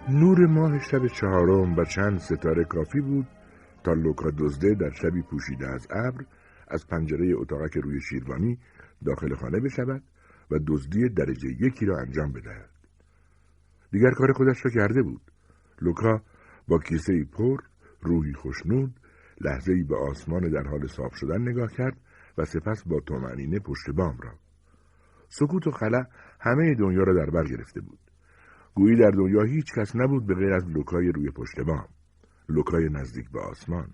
نور ماه شب چهارم و چند ستاره کافی بود تا لوکا دزده در شبی پوشیده از ابر از پنجره اتاقک روی شیروانی داخل خانه بشود و دزدی درجه یکی را انجام بدهد. دیگر کار خودش را کرده بود. لوکا با کیسه‌ای پر، روحی خوشنود، لحظه‌ای به آسمان در حال صاف شدن نگاه کرد و سپس با طمأنینه پشت بام را. سکوت و خلا همه دنیا را در بر گرفته بود. گویی در دنیا هیچ کس نبود به غیر از لوکای روی پشت بام، لوکای نزدیک به آسمان.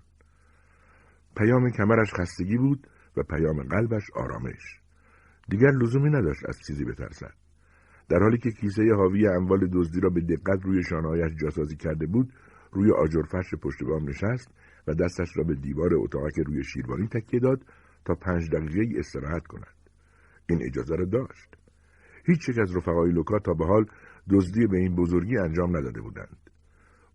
پیام کمرش خستگی بود و پیام قلبش آرامش. دیگر لزومی نداشت از چیزی بترسد. در حالی که کیسه حاوی اموال دزدی را به دقت روی شانه‌هایش جاسازی کرده بود، روی آجرفرش پشت بام نشست و دستش را به دیوار اتاقک روی شیروانی تکیه داد تا 5 دقیقه استراحت کند. این اجازه را داشت. هیچ یک از رفقای لوکا تا به حال دزدی به این بزرگی انجام نداده بودند.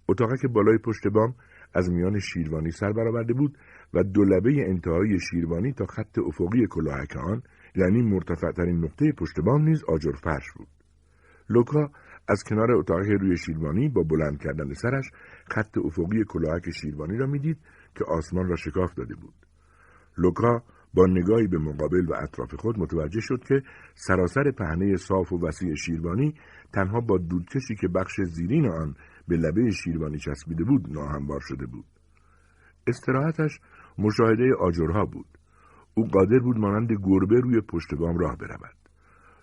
اتاقک بالای پشت بام از میان شیروانی سر برآورده بود و دو لبه انتهایی شیروانی تا خط افقی کلاهک آن، یعنی مرتفع‌ترین نقطه پشت بام نیز آجر فرش بود. لوکا از کنار اتاقک روی شیروانی با بلند کردن سرش خط افقی کلاهک شیروانی را میدید که آسمان را شکاف داده بود. لوکا با نگاهی به مقابل و اطراف خود متوجه شد که سراسر پهنه صاف و وسیع شیروانی تنها با دودکشی که بخش زیرین آن به لبه شیروانی چسبیده بود ناهموار شده بود. استراحتش مشاهده آجرها بود. او قادر بود مانند گربه روی پشت بام راه برود.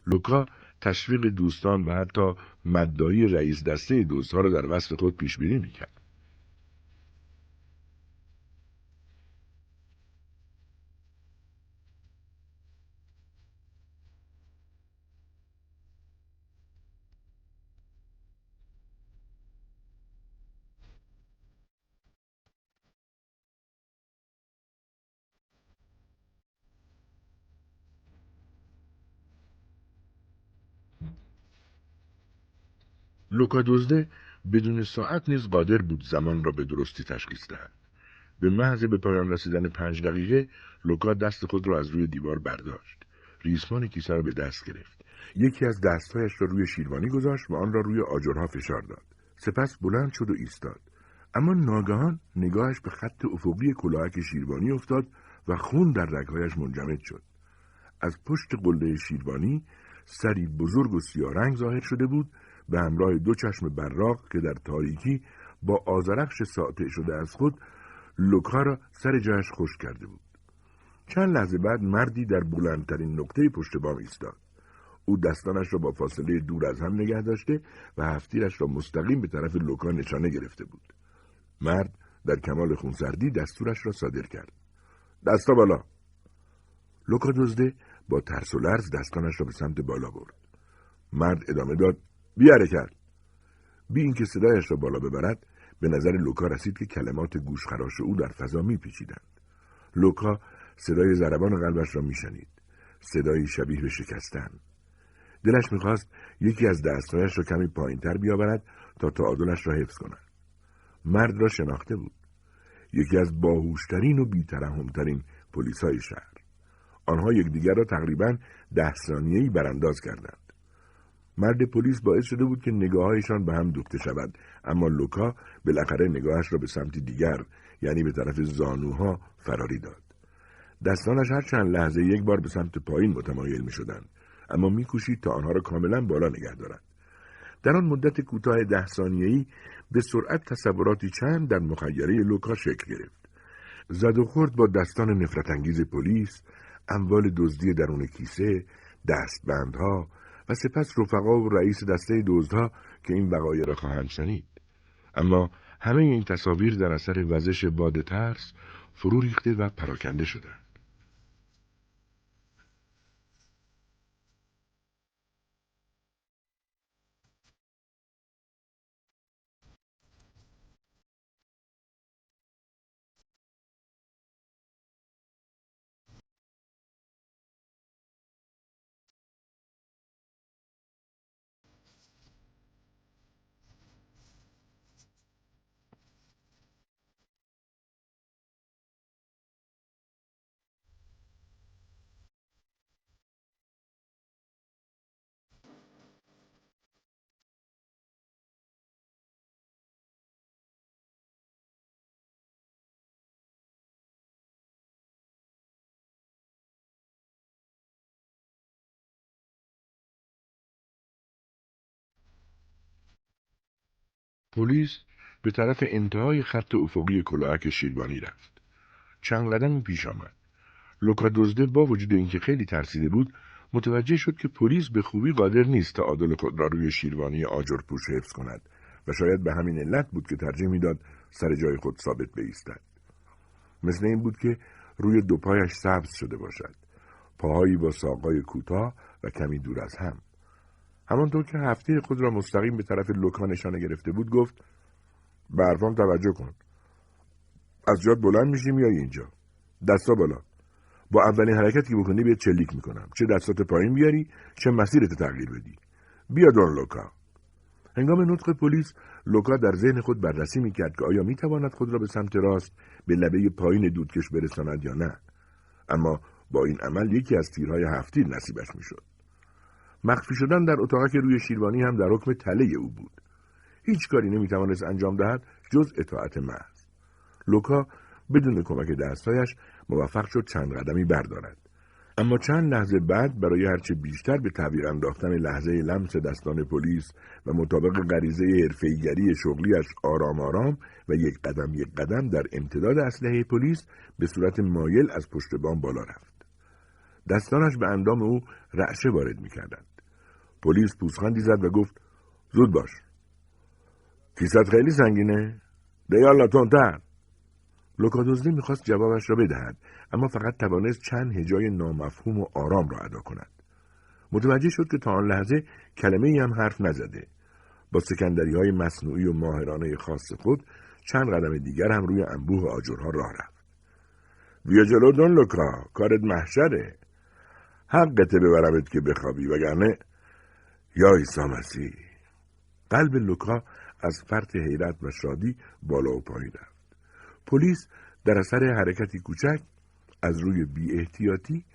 لوکا تشویق دوستان و حتی مدعی رئیس دسته دزدها را در وصف خود پیش بینی می‌کرد. لوکا دزده بدون ساعت نیز قادر بود زمان را به درستی تشخیص دهد. به محض به پایان رسیدن 5 دقیقه لوکا دست خود را از روی دیوار برداشت. ریسمان کیسه را به دست گرفت. یکی از دستهایش را روی شیروانی گذاشت و آن را روی آجرها فشار داد. سپس بلند شد و ایستاد. اما ناگهان نگاهش به خط افقی کلاهک شیروانی افتاد و خون در رگهایش منجمد شد. از پشت قله شیروانی سری بزرگ و سیاه‌رنگ ظاهر شده بود به همراه 2 چشم براق که در تاریکی با آذرخش ساطع شده از خود لوکا را سر جایش خشک کرده بود. چند لحظه بعد مردی در بلندترین نقطه پشت بام ایستاد. او دستانش را با فاصله دور از هم نگه داشته و هفتیرش را مستقیم به طرف لوکا نشانه گرفته بود. مرد در کمال خونسردی دستورش را صادر کرد. دستا بالا! لوکا دزده با ترس و لرز دستانش را به سمت بالا برد. مرد ادامه داد: بی حرکت! بی اینکه صدایش را بالا ببرد به نظر لوکا رسید که کلمات گوشخراش او در فضا میپیچیدند. لوکا صدای ضربان قلبش را میشنید. صدایی شبیه به شکستن. دلش میخواست یکی از دستهایش را کمی پایینتر بیاورد تا تعادلش را حفظ کند. مرد را شناخته بود. یکی از باهوشترین و بی‌ترحم‌ترین پلیسای شهر. آنها یکدیگر را تقریباً 10 ثانیه‌ای برانداز کردند. مرد پلیس باعث شده بود که نگاهایشان به هم دوخته شود، اما لوکا بالاخره نگاهش را به سمت دیگر، یعنی به طرف زانوها فراری داد. دستانش هر چند لحظه یک بار به سمت پایین متمایل می شدند، اما می کوشید تا آنها را کاملا بالا نگه دارد. در آن مدت کوتاه 10 ثانیه‌ای به سرعت تصوراتی چند در مخیله لوکا شکل گرفت. زد و خورد با دستان نفرت انگیز پلیس، اموال دزدی درون کیسه، دستبندها و سپس رفقا و رئیس دسته دزدها که این وقایع را خواهند شنید. اما همه این تصاویر در اثر وزش باد ترس فرو ریخته و پراکنده شدند. پلیس به طرف انتهای خط افقی کلاهک شیروانی رفت. چند قدمی پیش آمد. لوکا دزده با وجود اینکه خیلی ترسیده بود، متوجه شد که پلیس به خوبی قادر نیست تعادل خود را روی شیروانی آجرپوش حفظ کند و شاید به همین علت بود که ترجیح میداد سر جای خود ثابت بایستد. مثل این بود که روی دو پایش سبز شده باشد، پاهایی با ساقای کوتاه و کمی دور از هم. همانطور که هفته خود را مستقیم به طرف لوکا نشانه گرفته بود گفت: به حرفام توجه کن. از جات بلند میشی میای اینجا. دستا بالا. با اولین حرکتی که بکنی بهت چلیک میکنم. چه دستات پایین بیاری چه مسیرت تغییر بدی. بیا دون لوکا. هنگام نطق پلیس، لوکا در ذهن خود بررسی میکرد که آیا میتواند خود را به سمت راست به لبه پایین دودکش برساند یا نه. اما با این عمل یکی از تیرهای 7 تیر نصیبش میشد. مخفی شدن در اتاقک روی شیروانی هم در حکم تله او بود. هیچ کاری نمیتوانست انجام دهد جز اطاعت محض. لوکا بدون کمک دستایش موفق شد چند قدمی بردارد. اما چند لحظه بعد برای هرچه بیشتر به تعبیر انداختن لحظه لمس دستان پلیس و مطابق غریزه حرفه‌ای‌گری شغلیش آرام آرام و یک قدم در امتداد اسلحه پلیس به صورت مایل از پشت بام بالا رفت. دستانش به اندام او رعشه وارد می‌کردند. پلیس پوزخندی زد و گفت: زود باش. کیست خیلی سنگینه؟ دیالا تندتر. لوکا دزده میخواست جوابش را بدهد، اما فقط توانست چند هجای نامفهوم و آرام را ادا کند. متوجه شد که تا آن لحظه کلمه‌ای هم حرف نزده. با سکندری‌های مصنوعی و ماهرانه خاص خود چند قدم دیگر هم روی انبوه آجرها راه رفت. بیا جلو دون لوکا، کارت محشره. حقته ببرمت که بخوابی، وگرنه یا عیسی مسیح. قلب لوکا از فرط حیرت و شادی بالا و پایین رفت. پلیس در اثر حرکتی کوچک از روی بی احتیاطی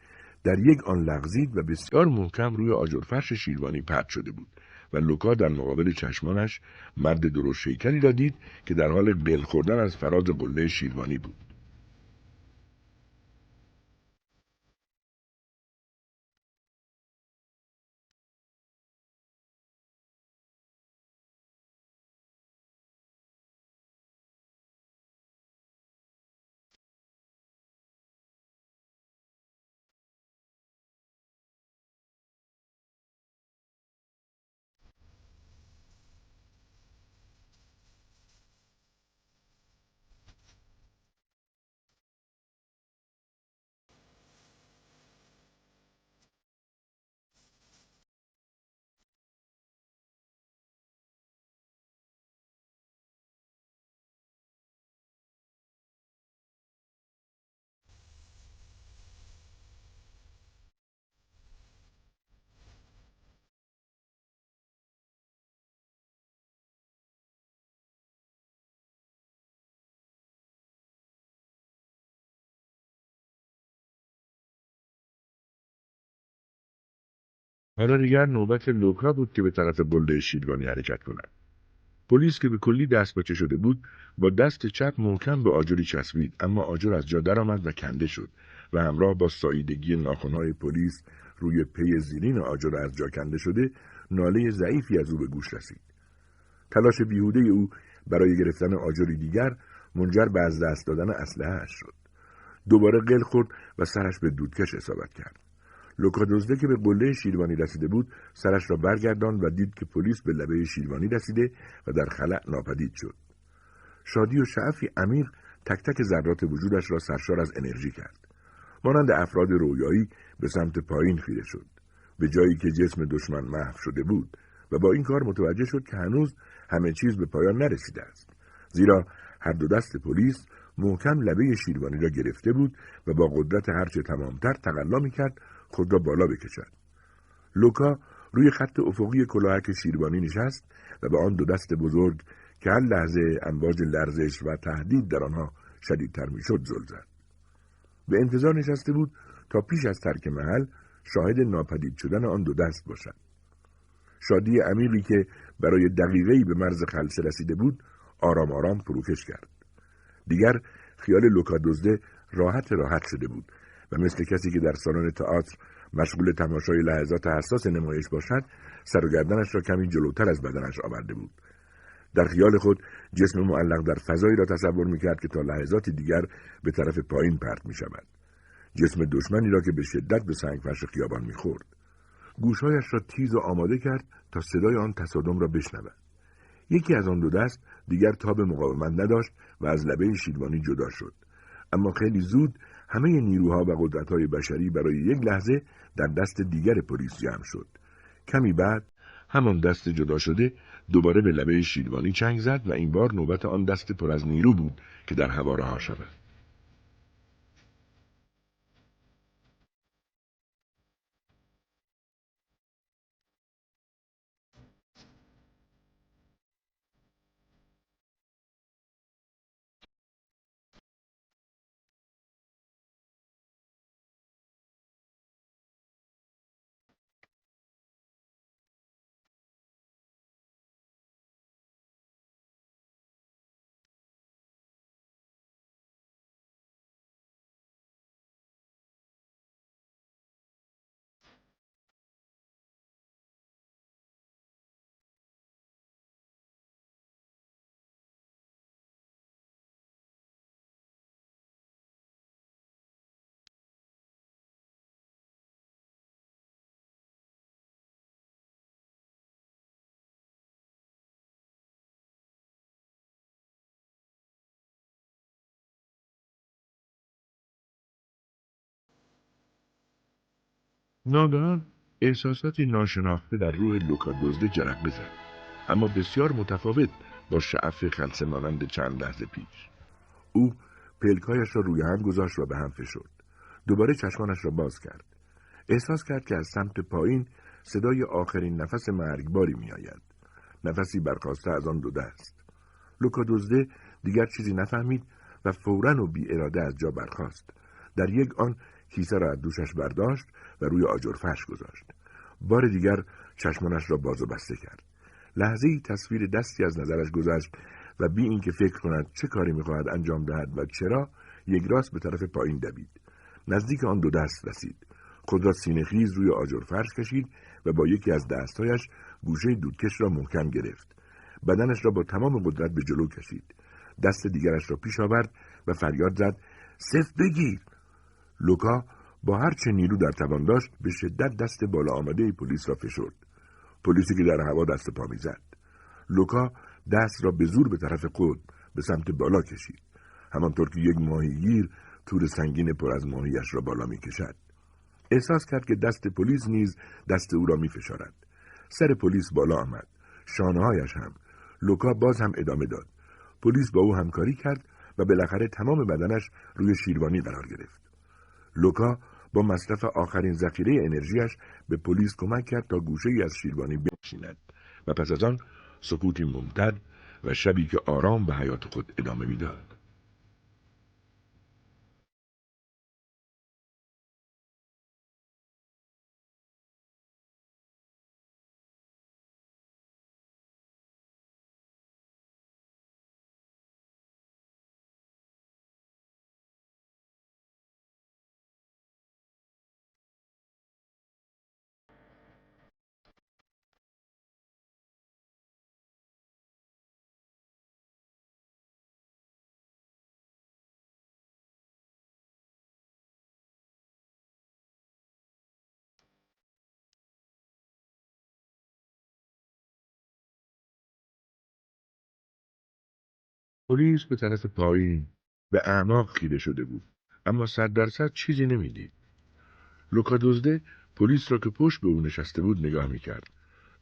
در یک آن لغزید و بسیار محکم روی آجرفرش شیروانی پرت شده بود و لوکا در مقابل چشمانش مرد درشت شیکلی را دید که در حال قل خوردن از فراز قله شیروانی بود. حالا دیگر نوبت لوکا بود که به طرف قله شیروانی حرکت کند. پلیس که به کلی دست باچه شده بود با دست چپ محکم به آجری چسبید، اما آجر از جا درآمد و کنده شد و همراه با ساییدگی ناخن‌های پلیس روی پی زیرین آجر از جا کنده شده ناله ضعیفی از او به گوش رسید. تلاش بیهوده او برای گرفتن آجری دیگر منجر به از دست دادن اسلحه‌اش شد. دوباره قل خورد و سرش به دودکش اصابت کرد. لوکا دزده که به قله شیروانی رسیده بود سرش را برگرداند و دید که پلیس به لبه شیروانی رسیده و در خلأ ناپدید شد. شادی و شعفی عمیق تک تک ذرات وجودش را سرشار از انرژی کرد. مانند افراد رویایی به سمت پایین خیره شد، به جایی که جسم دشمن محو شده بود و با این کار متوجه شد که هنوز همه چیز به پایان نرسیده است، زیرا هر دو دست پلیس محکم لبه شیروانی را گرفته بود و با قدرت هرچه تمامتر تقلا می‌کرد خود را بالا بکشد. لوکا روی خط افقی کلاهک شیروانی نشست و به آن دو دست بزرگ که هر لحظه امواج لرزش و تهدید در آنها شدیدتر میشد زل زد. به انتظار نشسته بود تا پیش از ترک محل شاهد ناپدید شدن آن دو دست باشد. شادی عمیقی که برای دقیقه‌ای به مرز خلسه رسیده بود آرام آرام فروکش کرد. دیگر خیال لوکا دزده راحت شده بود و مثل کسی که در سالن تئاتر مشغول تماشای لحظات حساس نمایش باشد سر و گردنش را کمی جلوتر از بدنش آورده بود. در خیال خود جسم معلق در فضایی را تصور می‌کرد که تا لحظات دیگر به طرف پایین پرت می‌شود. جسم دشمنی را که به شدت به سنگفرش خیابان می‌خورد. گوشهایش را تیز و آماده کرد تا صدای آن تصادم را بشنود. یکی از آن دو دست دیگر تاب مقاومت نداشت و از لبه شیروانی جدا شد. اما خیلی زود همه نیروها و قدرت‌های بشری برای یک لحظه در دست دیگر پلیس جمع شد. کمی بعد همان دست جدا شده دوباره به لبه شیروانی چنگ زد و این بار نوبت آن دست پر از نیرو بود که در هوا رها شود. ناگهان احساساتی ناشناخته در روح لوکا دزده جرقه زد، اما بسیار متفاوت با شعف خلسه مانند چند لحظه پیش. او پلکایش را روی هم گذاشت و به هم فشرد. دوباره چشمانش را باز کرد. احساس کرد که از سمت پایین صدای آخرین نفس مرگباری می آید. نفسی برخاسته از آن دو دست. لوکا دزده دیگر چیزی نفهمید و فوراً و بی اراده از جا برخاست. در یک آن کیسه را از دوشش برداشت و روی آجر فرش گذاشت. بار دیگر چشمانش را باز و بسته کرد. لحظه‌ای تصویر دستی از نظرش گذشت و بی اینکه فکر کند چه کاری می‌خواهد انجام دهد و چرا، یک راست به طرف پایین دوید. نزدیک آن دو دست رسید. خود را سینه‌خیز روی آجر فرش کشید و با یکی از دستهایش گوشه دودکش را محکم گرفت. بدنش را با تمام قدرت به جلو کشید. دست دیگرش را پیش آورد و فریاد زد: صف بگیر! لوکا با هر چه نیرو در توان داشت به شدت دست بالا آمده پلیس را فشرد. پلیسی که در هوا دست پا می‌زد. لوکا دست را به زور به طرف خود به سمت بالا کشید، همانطور که یک ماهیگیر تور سنگین پر از ماهیش را بالا می‌کشد. احساس کرد که دست پلیس نیز دست او را می‌فشارد. سر پلیس بالا آمد، شانه‌هایش هم. لوکا باز هم ادامه داد. پلیس با او همکاری کرد و بالاخره تمام بدنش روی شیروانی قرار گرفت. لوکا با مصرف آخرین ذخیره انرژیش به پلیس کمک کرد تا گوشه‌ای از شیروانی بنشیند و پس از آن سکوتی ممتد و شبی که آرام به حیات خود ادامه می‌داد. پلیس به طرف پایین به اعماق خیره شده بود، اما 100% چیزی نمیدید. لوکا دزده پلیس را که پشت به او نشسته بود نگاه میکرد،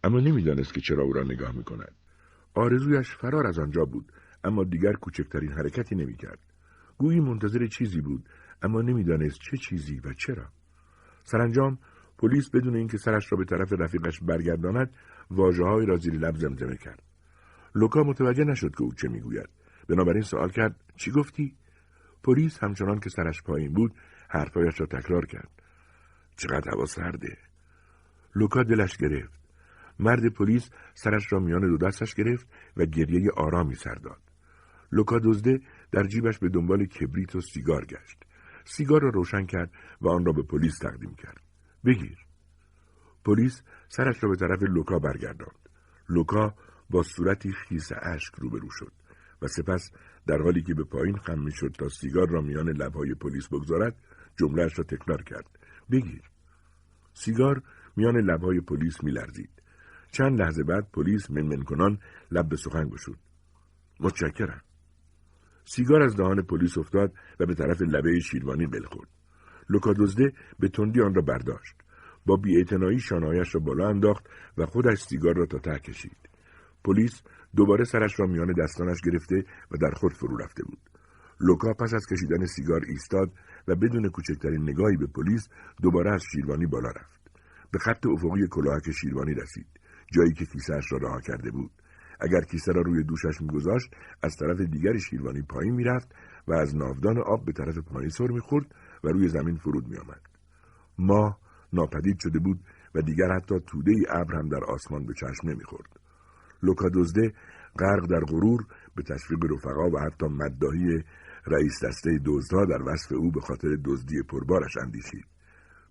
اما نمیدانست که چرا او را نگاه میکند. آرزویش فرار از آنجا بود، اما دیگر کوچکترین حرکتی نمیکرد. گویی منتظر چیزی بود، اما نمیدانست چه چیزی و چرا. سرانجام پلیس بدون اینکه سرش را به طرف رفیقش برگرداند واژه‌هایی را زیر لب زمزمه کرد. لوکا متوجه نشد که او چه میگوید. بنابراین سوال کرد: چی گفتی؟ پلیس همچنان که سرش پایین بود حرفایش را تکرار کرد: چقدر هوا سرده. لوکا دلش گرفت. مرد پلیس سرش را میان دو دستش گرفت و گریه آرامی سر داد. لوکا دزده در جیبش به دنبال کبریت و سیگار گشت. سیگار را روشن کرد و آن را به پلیس تقدیم کرد. بگیر. پلیس سرش را به طرف لوکا برگرداند. لوکا با صورتی خیس اشک روبرو شد و سپس در حالی که به پایین خم می‌شد تا سیگار را میان لب‌های پلیس بگذارد جمله‌اش را تکرار کرد. بگیر. سیگار میان لب‌های پلیس می‌لرزید. چند لحظه بعد پلیس منمن کنان لب به سخن گشود. متشکرم. سیگار از دهان پلیس افتاد و به طرف لبه شیروانی بل خورد. لوکا دزده به تندی آن را برداشت. با بی‌اعتنایی شانه‌هایش را بالا انداخت و خودش سیگار را تا ته کشید. پلیس دوباره سرش را میان دستانش گرفته و در خود فرو رفته بود. لوکا پس از کشیدن سیگار ایستاد و بدون کوچکترین نگاهی به پلیس دوباره از شیروانی بالا رفت. به خط افقی کلاهک شیروانی رسید، جایی که کیسه‌اش را رها کرده بود. اگر کیسه را روی دوشش می‌گذاشت، از طرف دیگر شیروانی پایین می‌رفت و از ناودان آب به طرف پایین سر می‌خورد و روی زمین فرود می‌آمد. ماه ناپدید شده بود و دیگر حتی توده‌ای ابر هم در آسمان به چشم نمی‌خورد. لوکا دزده غرق در غرور به تشویق رفقا و حتی مداحی رئیس دسته دزدها در وصف او به خاطر دزدی پربارش اندیشید.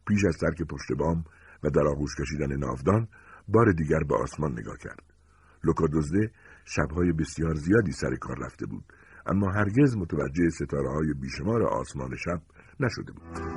پیش از ترک پشت بام و در آغوش کشیدن ناودان بار دیگر به آسمان نگاه کرد. لوکا دزده شب‌های بسیار زیادی سر کار رفته بود، اما هرگز متوجه ستاره‌های بیشمار آسمان شب نشده بود.